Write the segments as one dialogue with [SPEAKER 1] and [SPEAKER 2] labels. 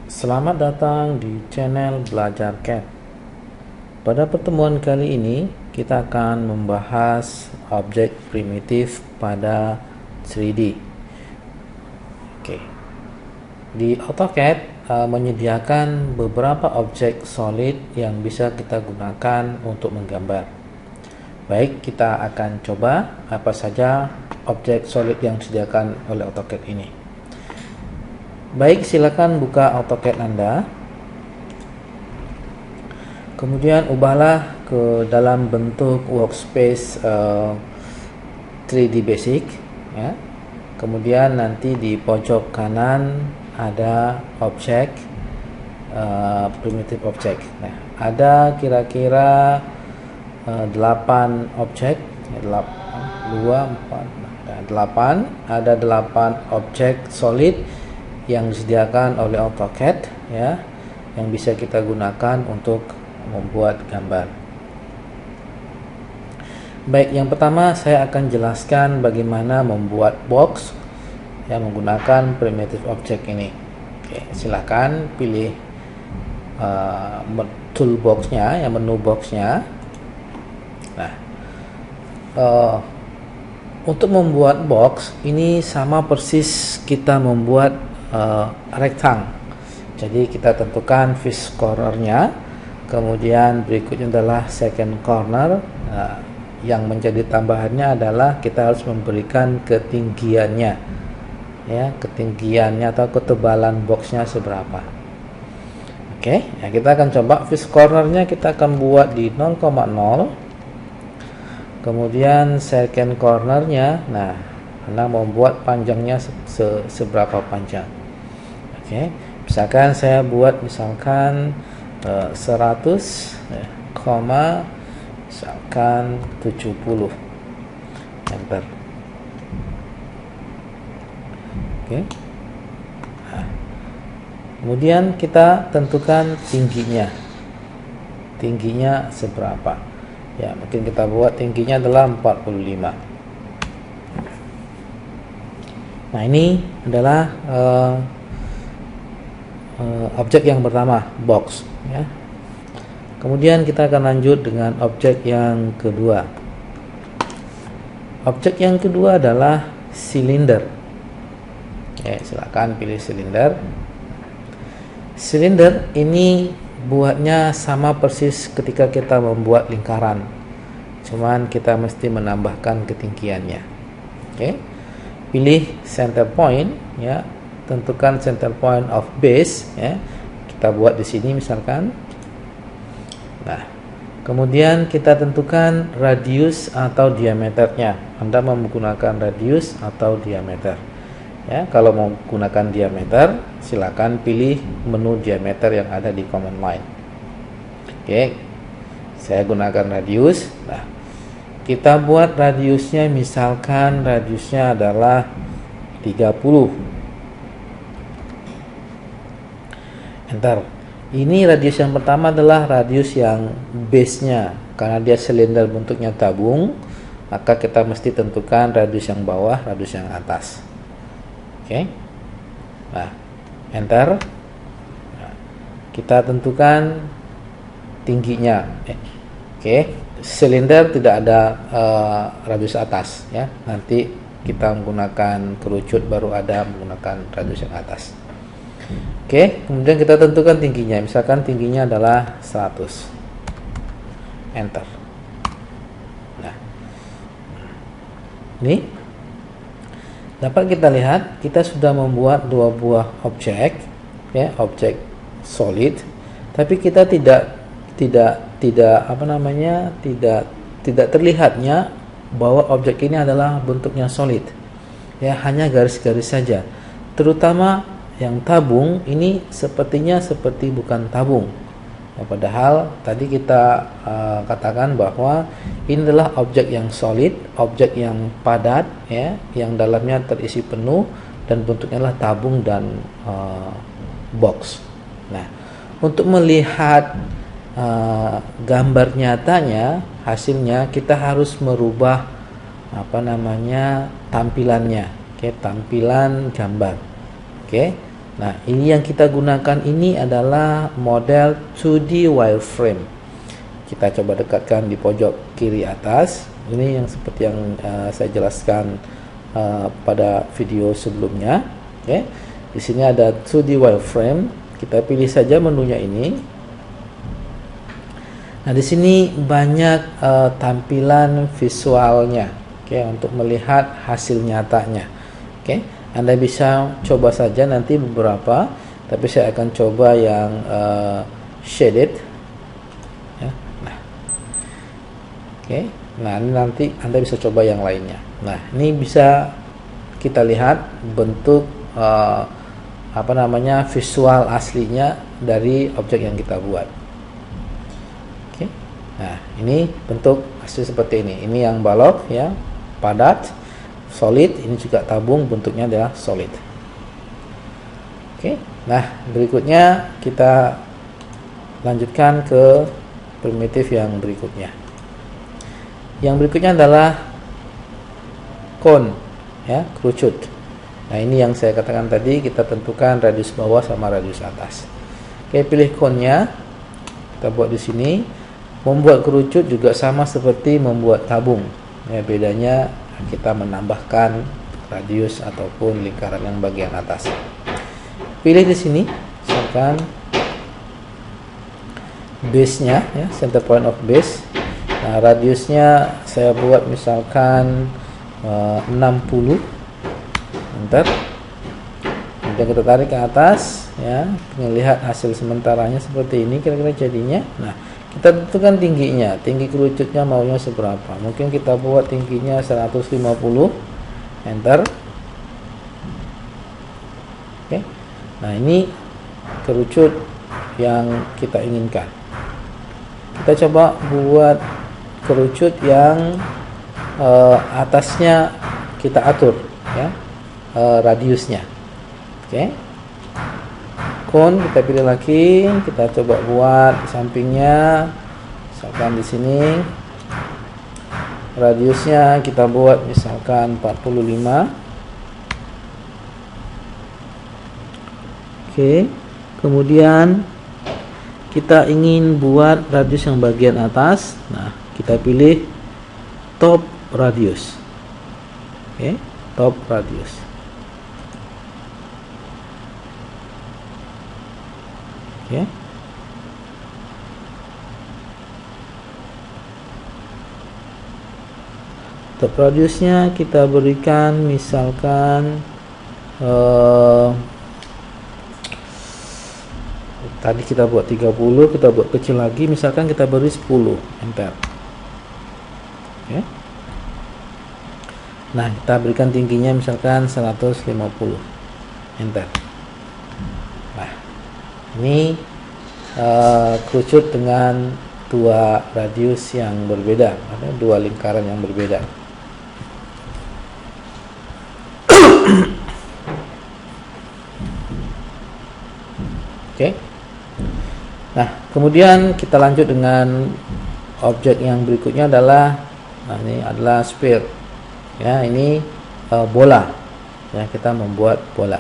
[SPEAKER 1] Selamat datang di channel Belajar CAD. Pada pertemuan kali ini, kita akan membahas objek primitif pada 3D. Oke. Di AutoCAD menyediakan beberapa objek solid yang bisa kita gunakan untuk menggambar. Baik, kita akan coba apa saja objek solid yang disediakan oleh AutoCAD ini. Baik, silakan buka AutoCAD Anda. Kemudian ubahlah ke dalam bentuk workspace 3D Basic ya. Kemudian nanti di pojok kanan ada objek primitive object. Nah, ada kira-kira 8 objek, 8 ada 8 objek solid yang disediakan oleh AutoCAD ya, yang bisa kita gunakan untuk membuat gambar. Baik, yang pertama saya akan jelaskan bagaimana membuat box yang menggunakan primitive object ini. Oke, silakan pilih toolboxnya, yang menu boxnya. Nah, untuk membuat box ini sama persis kita membuat rectangle. Jadi kita tentukan first cornernya, kemudian berikutnya adalah second corner. Yang menjadi tambahannya adalah kita harus memberikan ketinggiannya, ya, ketinggiannya atau ketebalan boxnya seberapa. Oke, ya, kita akan coba first cornernya kita akan buat di 0,0. Kemudian second cornernya, nah, Anda membuat panjangnya seberapa panjang. Oke, misalkan saya buat 100, misalkan 70, enter. Oke. Nah, kemudian kita tentukan tingginya seberapa. Ya, mungkin kita buat tingginya adalah 45. Nah, ini adalah objek yang pertama, box ya. Kemudian kita akan lanjut dengan objek yang kedua. Objek yang kedua adalah silinder. Oke, silakan pilih silinder. Silinder ini buatnya sama persis ketika kita membuat lingkaran. Cuman kita mesti menambahkan ketinggiannya. Oke. Pilih center point ya. Tentukan center point of base ya. Kita buat di sini misalkan. Nah, kemudian kita tentukan radius atau diameternya. Anda mau menggunakan radius atau diameter. Ya, kalau mau menggunakan diameter, silakan pilih menu diameter yang ada di command line. Oke. Saya gunakan radius. Nah, kita buat radiusnya, misalkan radiusnya adalah 30. Enter. Ini radius yang pertama adalah radius yang base-nya. Karena dia silinder bentuknya tabung, maka kita mesti tentukan radius yang bawah, radius yang atas. Oke. Nah, enter. Nah, kita tentukan tingginya. Oke. Silinder tidak ada radius atas ya. Nanti kita menggunakan kerucut baru ada menggunakan radius yang atas. Oke, kemudian kita tentukan tingginya. Misalkan tingginya adalah 100. Enter. Nah, ini dapat kita lihat kita sudah membuat dua buah objek ya, objek solid, tapi kita tidak terlihatnya bahwa objek ini adalah bentuknya solid. Ya, hanya garis-garis saja. Terutama yang tabung ini sepertinya seperti bukan tabung. Ya, padahal tadi kita katakan bahwa ini adalah objek yang solid, objek yang padat ya, yang dalamnya terisi penuh dan bentuknya adalah tabung dan box. Nah, untuk melihat gambar nyatanya, hasilnya kita harus merubah tampilannya. Oke, tampilan gambar. Oke. Nah, ini yang kita gunakan ini adalah model 2D wireframe. Kita coba dekatkan di pojok kiri atas. Ini yang seperti yang saya jelaskan pada video sebelumnya. Okay. Di sini ada 2D wireframe. Kita pilih saja menunya ini. Nah, di sini banyak tampilan visualnya, untuk melihat hasil nyatanya. Anda bisa coba saja nanti beberapa, tapi saya akan coba yang shaded. Ya. Nah, ini nanti Anda bisa coba yang lainnya. Nah, ini bisa kita lihat bentuk visual aslinya dari objek yang kita buat. Nah, ini bentuk asli seperti ini. Ini yang balok, ya, padat, solid. Ini juga tabung, bentuknya adalah solid. Nah, berikutnya kita lanjutkan ke primitif yang berikutnya. Yang berikutnya adalah cone, ya, kerucut. Nah, ini yang saya katakan tadi, kita tentukan radius bawah sama radius atas. Pilih cone-nya, kita buat di sini. Membuat kerucut juga sama seperti membuat tabung. Ya, bedanya kita menambahkan radius ataupun lingkaran yang bagian atas. Pilih di sini, misalkan base-nya, ya, center point of base. Nah, radiusnya saya buat misalkan 60. Enter. Kemudian kita tarik ke atas, ya, lihat hasil sementaranya seperti ini kira-kira jadinya. Nah, kita tentukan tingginya, tinggi kerucutnya maunya seberapa. Mungkin kita buat tingginya 150. Enter. Nah, ini kerucut yang kita inginkan. Kita coba buat kerucut yang atasnya kita atur, ya, radiusnya. Cone kita pilih lagi, kita coba buat sampingnya, misalkan di sini radiusnya kita buat misalkan 45. Kemudian kita ingin buat radius yang bagian atas. Nah, kita pilih top radius. Top radius. Top radiusnya kita berikan misalkan tadi kita buat 30, kita buat kecil lagi, misalkan kita beri 10. Enter. Nah, kita berikan tingginya misalkan 150. Enter. Nah, ini kerucut dengan dua radius yang berbeda, ada dua lingkaran yang berbeda. Nah, kemudian kita lanjut dengan objek yang berikutnya adalah, nah, ini adalah sphere. Ya, ini bola. Ya, kita membuat bola.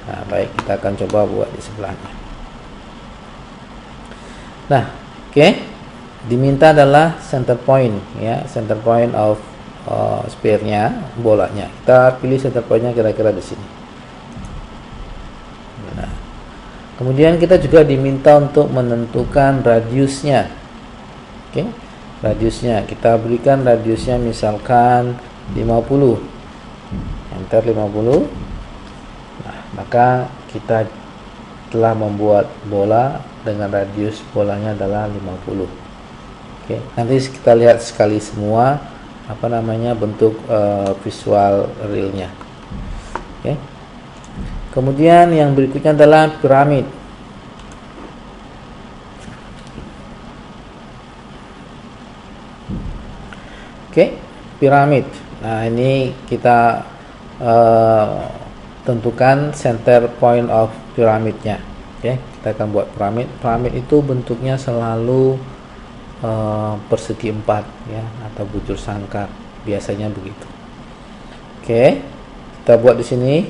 [SPEAKER 1] Nah, baik, kita akan coba buat di sebelahnya. Nah, diminta adalah center point, ya, center point of sphere-nya, bolanya. Kita pilih center point-nya kira-kira di sini. Nah, kemudian kita juga diminta untuk menentukan radiusnya. Radiusnya kita berikan radiusnya misalkan 50. Enter 50. Nah, maka kita telah membuat bola dengan radius bolanya adalah 50. Nanti kita lihat sekali semua bentuk visual realnya. Kemudian yang berikutnya adalah piramid. Piramid. Nah, ini kita tentukan center point of piramidnya. Kita akan buat piramid. Piramid itu bentuknya selalu persegi 4, ya, atau bujur sangkar, biasanya begitu. Kita buat di sini,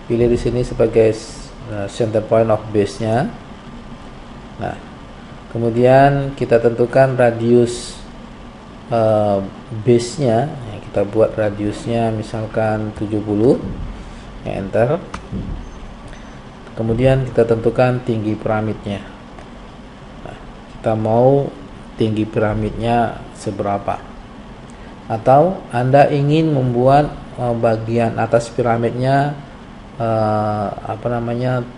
[SPEAKER 1] pilih di sini sebagai center point of base nya. Nah, kemudian kita tentukan radius base nya ya, kita buat radiusnya misalkan 70 ya, enter. Kemudian kita tentukan tinggi piramidnya. Nah, kita mau tinggi piramidnya seberapa, atau Anda ingin membuat bagian atas piramidnya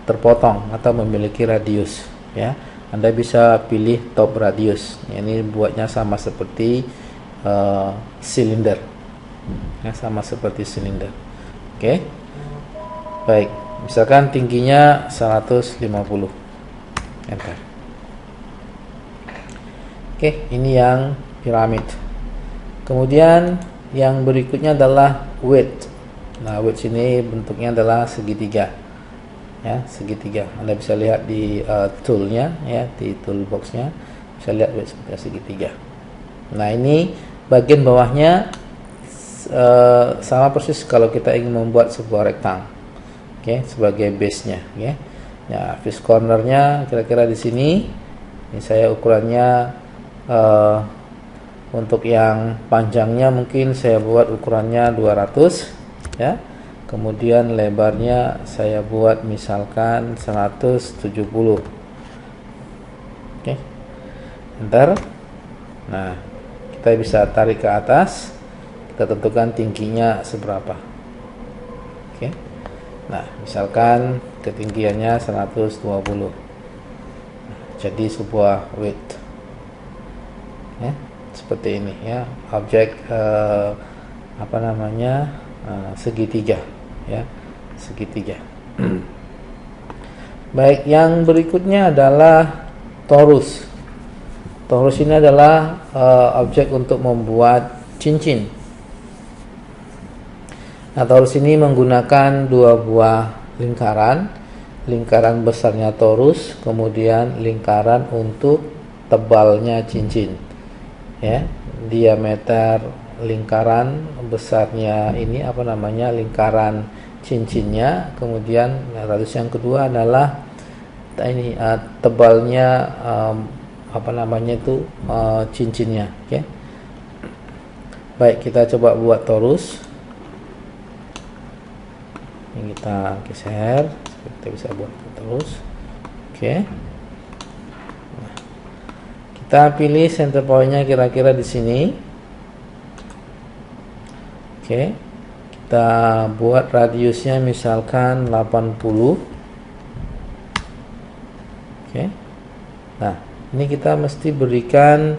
[SPEAKER 1] terpotong atau memiliki radius ya, Anda bisa pilih top radius. Ini buatnya sama seperti silinder ya, sama seperti silinder. Oke. Baik, misalkan tingginya 150, enter. Oke, ini yang piramid. Kemudian yang berikutnya adalah wedge. Nah, wedge ini bentuknya adalah segitiga ya, segitiga. Anda bisa lihat di toolnya ya, di toolboxnya bisa lihat wedge segitiga. Nah, ini bagian bawahnya sama persis kalau kita ingin membuat sebuah rektang. Oke, sebagai base nya ya. Ya, face cornernya kira-kira di sini. Ini saya ukurannya untuk yang panjangnya mungkin saya buat ukurannya 200 ya. Kemudian lebarnya saya buat misalkan 170. Oke. Enter. Nah, kita bisa tarik ke atas. Kita tentukan tingginya seberapa. Oke. Nah, misalkan ketinggiannya 120. Nah, jadi sebuah width ya, seperti ini ya, objek segitiga ya, segitiga. Baik, yang berikutnya adalah torus. Torus ini adalah objek untuk membuat cincin. Nah, torus ini menggunakan dua buah lingkaran. Lingkaran besarnya torus, kemudian lingkaran untuk tebalnya cincin. Ya, diameter lingkaran besarnya ini lingkaran cincinnya. Kemudian radius yang kedua adalah ini tebalnya cincinnya. Oke. Baik, kita coba buat torus. Ini kita geser, kita bisa buat torus. Oke. Kita pilih center point-nya kira-kira di sini. Oke. Kita buat radiusnya misalkan 80. Oke. Nah, ini kita mesti berikan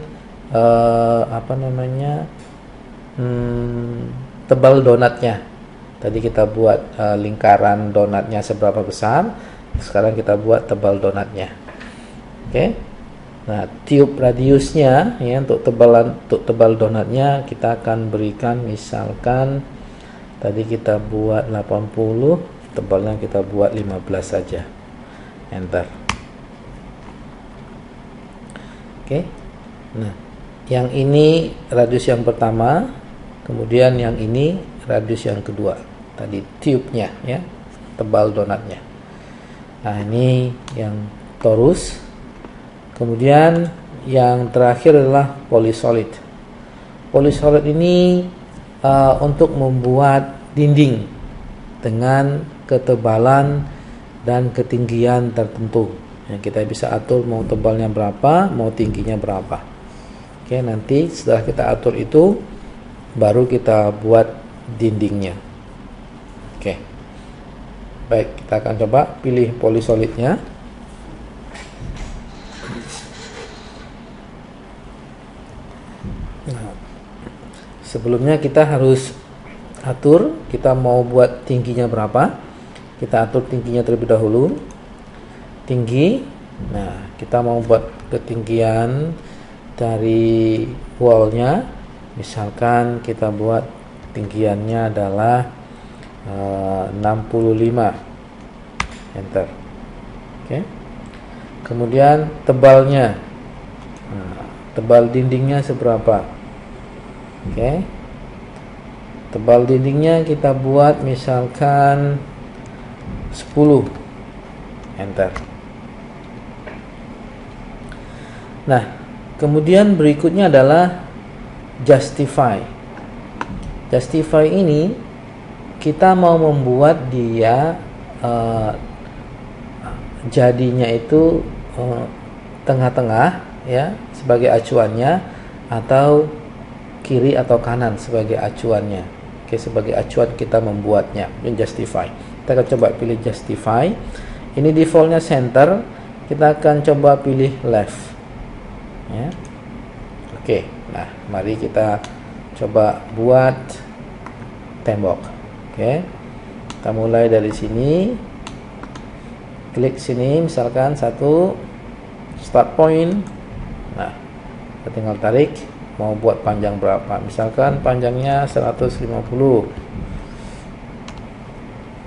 [SPEAKER 1] tebal donatnya. Tadi kita buat lingkaran donatnya seberapa besar. Sekarang kita buat tebal donatnya. Oke. Nah, tiup radiusnya ya, untuk tebal donatnya kita akan berikan misalkan tadi kita buat 80, tebalnya kita buat 15 saja. Enter. Oke. Nah, yang ini radius yang pertama, kemudian yang ini radius yang kedua. Tadi tiupnya ya, tebal donatnya. Nah, ini yang torus. Kemudian yang terakhir adalah polysolid. Polysolid ini untuk membuat dinding dengan ketebalan dan ketinggian tertentu. Yang kita bisa atur mau tebalnya berapa, mau tingginya berapa. Oke, nanti setelah kita atur itu baru kita buat dindingnya. Oke. Baik, kita akan coba pilih polysolidnya. Sebelumnya kita harus atur kita mau buat tingginya berapa. Kita atur tingginya terlebih dahulu. Tinggi. Nah, kita mau buat ketinggian dari wallnya. Misalkan kita buat tinggiannya adalah 65. Enter. Oke. Kemudian tebalnya. Nah, tebal dindingnya seberapa? Oke. Tebal dindingnya kita buat misalkan 10. enter. Nah, kemudian berikutnya adalah justify. Justify ini kita mau membuat dia jadinya itu tengah-tengah ya sebagai acuannya, atau kiri atau kanan sebagai acuannya. Oke, sebagai acuan kita membuatnya, justify. Kita akan coba pilih justify. Ini defaultnya center, kita akan coba pilih left ya. Oke, nah mari kita coba buat tembok. Oke, kita mulai dari sini, klik sini misalkan satu, start point. Nah, kita tinggal tarik mau buat panjang berapa, misalkan panjangnya 150.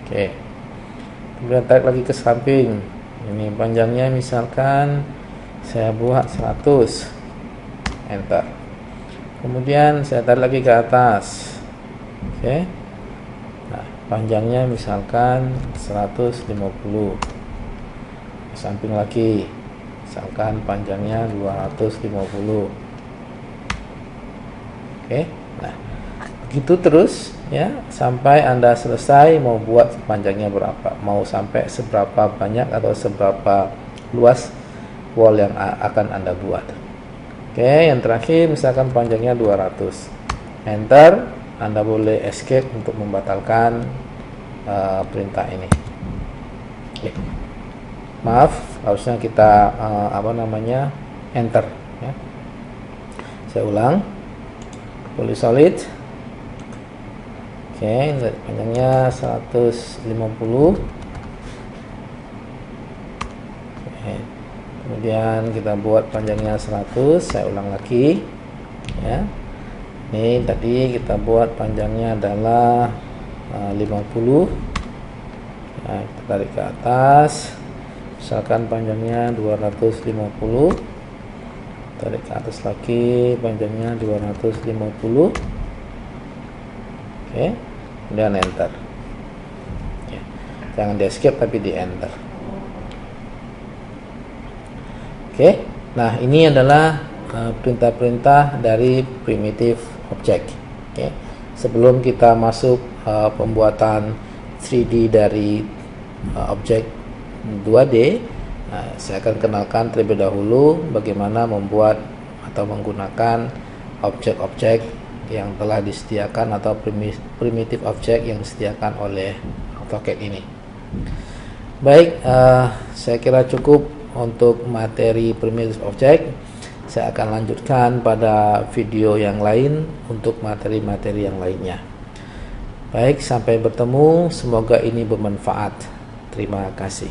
[SPEAKER 1] Oke, kemudian tarik lagi ke samping, ini panjangnya misalkan saya buat 100, enter. Kemudian saya tarik lagi ke atas. Oke, nah panjangnya misalkan 150, ke samping lagi misalkan panjangnya 250. Oke, nah begitu terus ya sampai Anda selesai mau buat panjangnya berapa, mau sampai seberapa banyak atau seberapa luas wall yang akan Anda buat. Oke, yang terakhir misalkan panjangnya 200, enter. Anda boleh escape untuk membatalkan perintah ini. Oke. Maaf, harusnya kita enter ya. Saya ulang, poly solid. Oke, panjangnya 150. Oke. Kemudian kita buat panjangnya 100, saya ulang lagi ya. Ini tadi kita buat panjangnya adalah 50. Nah, kita tarik ke atas, misalkan panjangnya 250, tarik ke atas lagi, panjangnya 250. Oke, kemudian enter ya. Jangan di escape tapi di enter. Oke, nah ini adalah perintah-perintah dari primitive object. Oke, sebelum kita masuk pembuatan 3D dari objek 2D, saya akan kenalkan terlebih dahulu bagaimana membuat atau menggunakan objek-objek yang telah disediakan atau primitive object yang disediakan oleh AutoCAD ini. Baik, saya kira cukup untuk materi primitive object. Saya akan lanjutkan pada video yang lain untuk materi-materi yang lainnya. Baik, sampai bertemu. Semoga ini bermanfaat. Terima kasih.